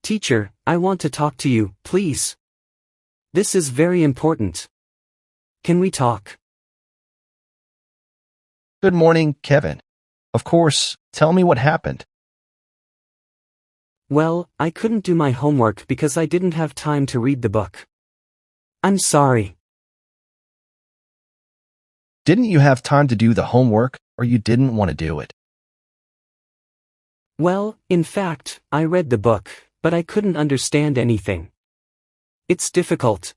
Teacher, I want to talk to you, please. This is very important. Can we talk? Good morning, Kevin. Of course, tell me what happened. Well, I couldn't do my homework because I didn't have time to read the book. I'm sorry. Didn't you have time to do the homework, or you didn't want to do it? Well, in fact, I read the book, but I couldn't understand anything. It's difficult.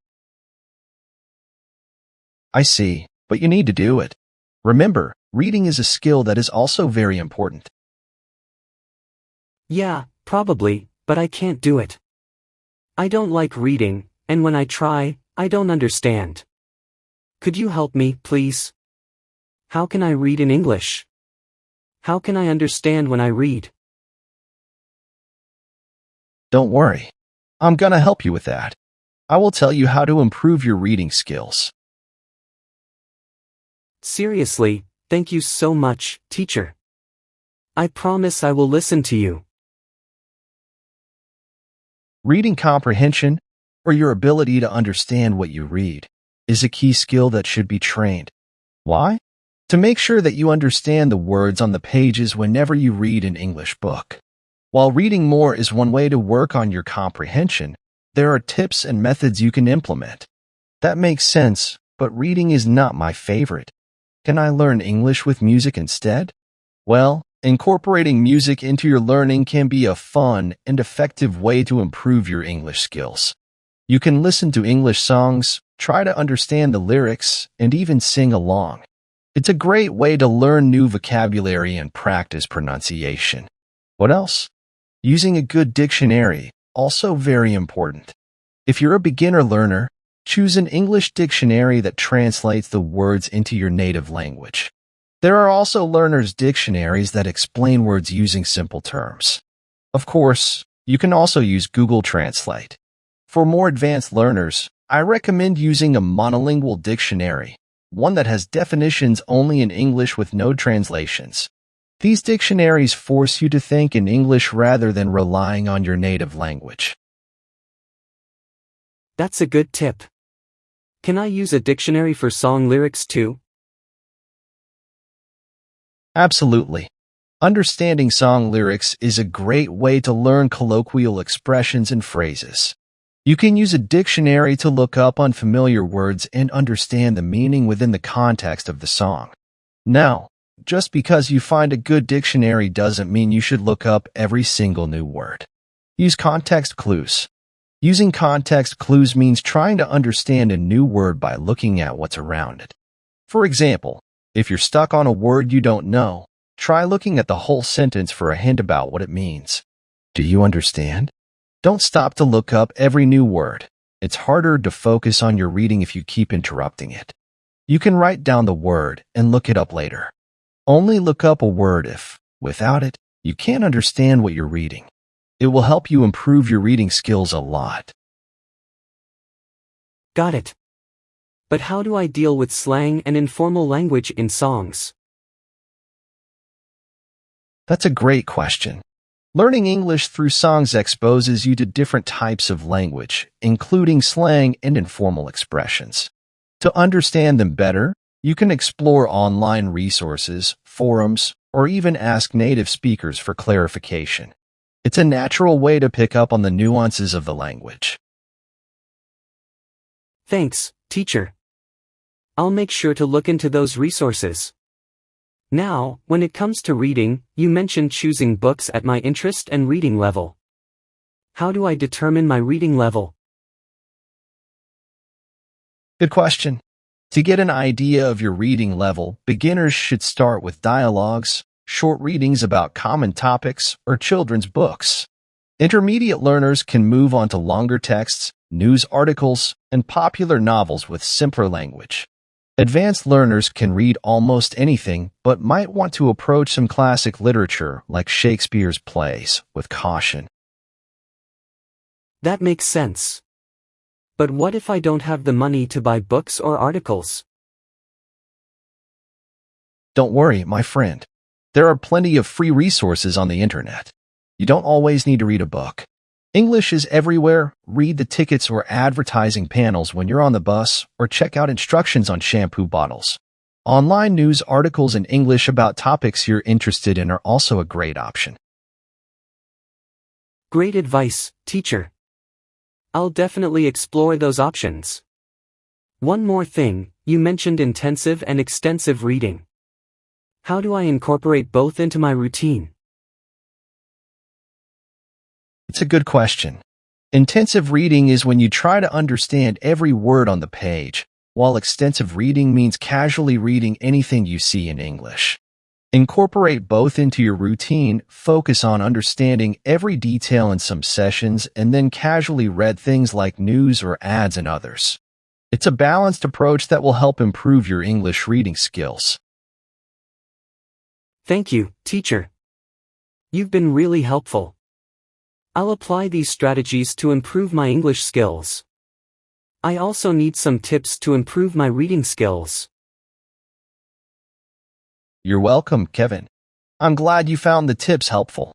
I see, but you need to do it. Remember, reading is a skill that is also very important. Yeah, probably, but I can't do it. I don't like reading, and when I try, I don't understand. Could you help me, please? How can I read in English? How can I understand when I read? Don't worry. I'm gonna help you with that. I will tell you how to improve your reading skills. Seriously, thank you so much, teacher. I promise I will listen to you. Reading comprehension, or your ability to understand what you read, is a key skill that should be trained. Why? To make sure that you understand the words on the pages whenever you read an English book. While reading more is one way to work on your comprehension, there are tips and methods you can implement. That makes sense, but reading is not my favorite. Can I learn English with music instead? Well, incorporating music into your learning can be a fun and effective way to improve your English skills. You can listen to English songs, try to understand the lyrics, and even sing along. It's a great way to learn new vocabulary and practice pronunciation. What else? Using a good dictionary, also very important. If you're a beginner learner, choose an English dictionary that translates the words into your native language. There are also learners' dictionaries that explain words using simple terms. Of course, you can also use Google Translate. For more advanced learners, I recommend using a monolingual dictionary, one that has definitions only in English with no translations. These dictionaries force you to think in English rather than relying on your native language. That's a good tip. Can I use a dictionary for song lyrics too? Absolutely. Understanding song lyrics is a great way to learn colloquial expressions and phrases. You can use a dictionary to look up unfamiliar words and understand the meaning within the context of the song. Now, just because you find a good dictionary doesn't mean you should look up every single new word. Use context clues. Using context clues means trying to understand a new word by looking at what's around it. For example, if you're stuck on a word you don't know, try looking at the whole sentence for a hint about what it means. Do you understand? Don't stop to look up every new word. It's harder to focus on your reading if you keep interrupting it. You can write down the word and look it up later. Only look up a word if, without it, you can't understand what you're reading. It will help you improve your reading skills a lot. Got it. But how do I deal with slang and informal language in songs? That's a great question. Learning English through songs exposes you to different types of language, including slang and informal expressions. To understand them better, you can explore online resources, forums, or even ask native speakers for clarification. It's a natural way to pick up on the nuances of the language. Thanks, teacher. I'll make sure to look into those resources. Now, when it comes to reading, you mentioned choosing books at my interest and reading level. How do I determine my reading level? Good question. To get an idea of your reading level, beginners should start with dialogues, short readings about common topics, or children's books. Intermediate learners can move on to longer texts, news articles, and popular novels with simpler language. Advanced learners can read almost anything, but might want to approach some classic literature like Shakespeare's plays with caution. That makes sense. But what if I don't have the money to buy books or articles? Don't worry, my friend. There are plenty of free resources on the internet. You don't always need to read a book. English is everywhere. Read the tickets or advertising panels when you're on the bus, or check out instructions on shampoo bottles. Online news articles in English about topics you're interested in are also a great option. Great advice, teacher. I'll definitely explore those options. One more thing, you mentioned intensive and extensive reading. How do I incorporate both into my routine? It's a good question. Intensive reading is when you try to understand every word on the page, while extensive reading means casually reading anything you see in English. Incorporate both into your routine, focus on understanding every detail in some sessions, and then casually read things like news or ads in others. It's a balanced approach that will help improve your English reading skills. Thank you, teacher. You've been really helpful. I'll apply these strategies to improve my English skills. I also need some tips to improve my reading skills. You're welcome, Kevin. I'm glad you found the tips helpful.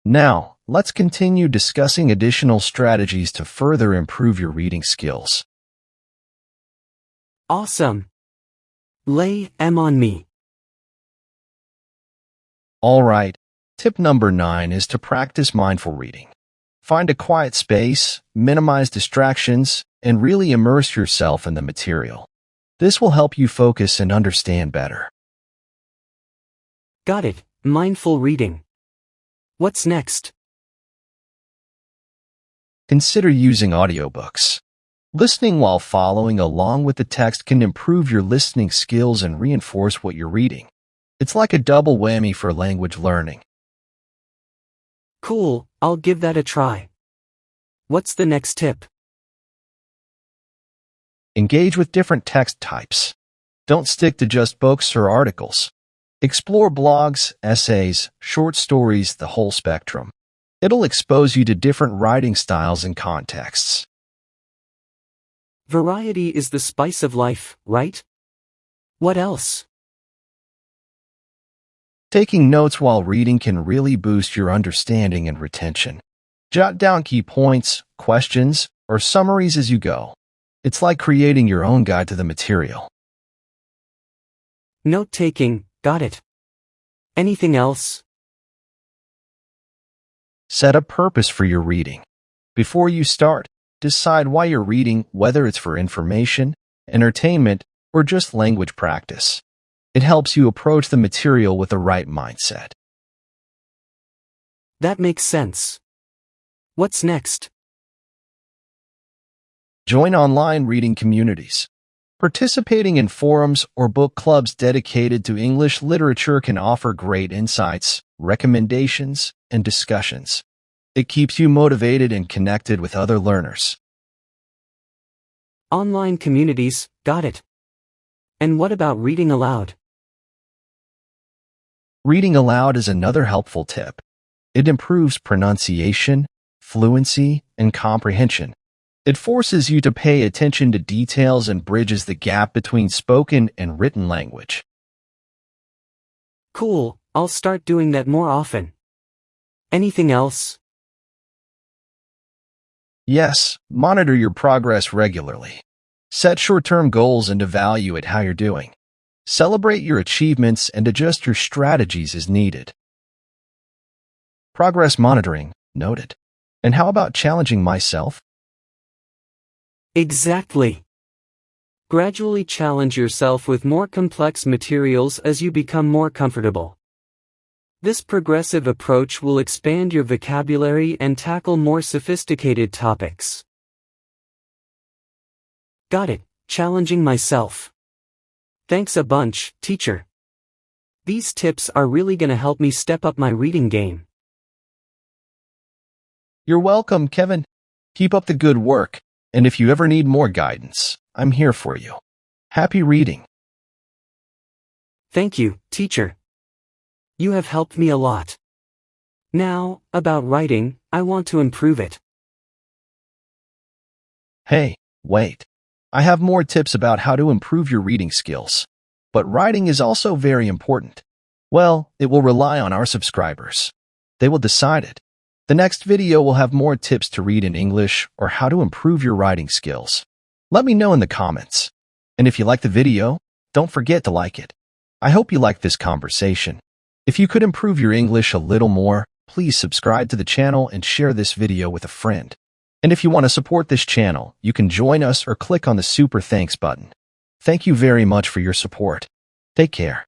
Now, let's continue discussing additional strategies to further improve your reading skills. Awesome. Lay 'em on me. All right, tip number 9 is to practice mindful reading. Find a quiet space, minimize distractions, and really immerse yourself in the material. This will help you focus and understand better. Got it, mindful reading. What's next? Consider using audiobooks. Listening while following along with the text can improve your listening skills and reinforce what you're reading. It's like a double whammy for language learning. Cool, I'll give that a try. What's the next tip? Engage with different text types. Don't stick to just books or articles. Explore blogs, essays, short stories, the whole spectrum. It'll expose you to different writing styles and contexts. Variety is the spice of life, right? What else? Taking notes while reading can really boost your understanding and retention. Jot down key points, questions, or summaries as you go. It's like creating your own guide to the material. Note-taking, got it. Anything else? Set a purpose for your reading. Before you start, decide why you're reading, whether it's for information, entertainment, or just language practice. It helps you approach the material with the right mindset. That makes sense. What's next? Join online reading communities. Participating in forums or book clubs dedicated to English literature can offer great insights, recommendations, and discussions. It keeps you motivated and connected with other learners. Online communities, got it. And what about reading aloud? Reading aloud is another helpful tip. It improves pronunciation, fluency, and comprehension. It forces you to pay attention to details and bridges the gap between spoken and written language. Cool, I'll start doing that more often. Anything else? Yes, monitor your progress regularly. Set short-term goals and evaluate how you're doing. Celebrate your achievements and adjust your strategies as needed. Progress monitoring, noted. And how about challenging myself? Exactly. Gradually challenge yourself with more complex materials as you become more comfortable. This progressive approach will expand your vocabulary and tackle more sophisticated topics. Got it, challenging myself. Thanks a bunch, teacher. These tips are really gonna help me step up my reading game. You're welcome, Kevin. Keep up the good work, and if you ever need more guidance, I'm here for you. Happy reading. Thank you, teacher. You have helped me a lot. Now, about writing, I want to improve it. Hey, wait. I have more tips about how to improve your reading skills. But writing is also very important. Well, it will rely on our subscribers. They will decide it. The next video will have more tips to read in English or how to improve your writing skills. Let me know in the comments. And if you like the video, don't forget to like it. I hope you liked this conversation. If you could improve your English a little more, please subscribe to the channel and share this video with a friend. And if you want to support this channel, you can join us or click on the Super Thanks button. Thank you very much for your support. Take care.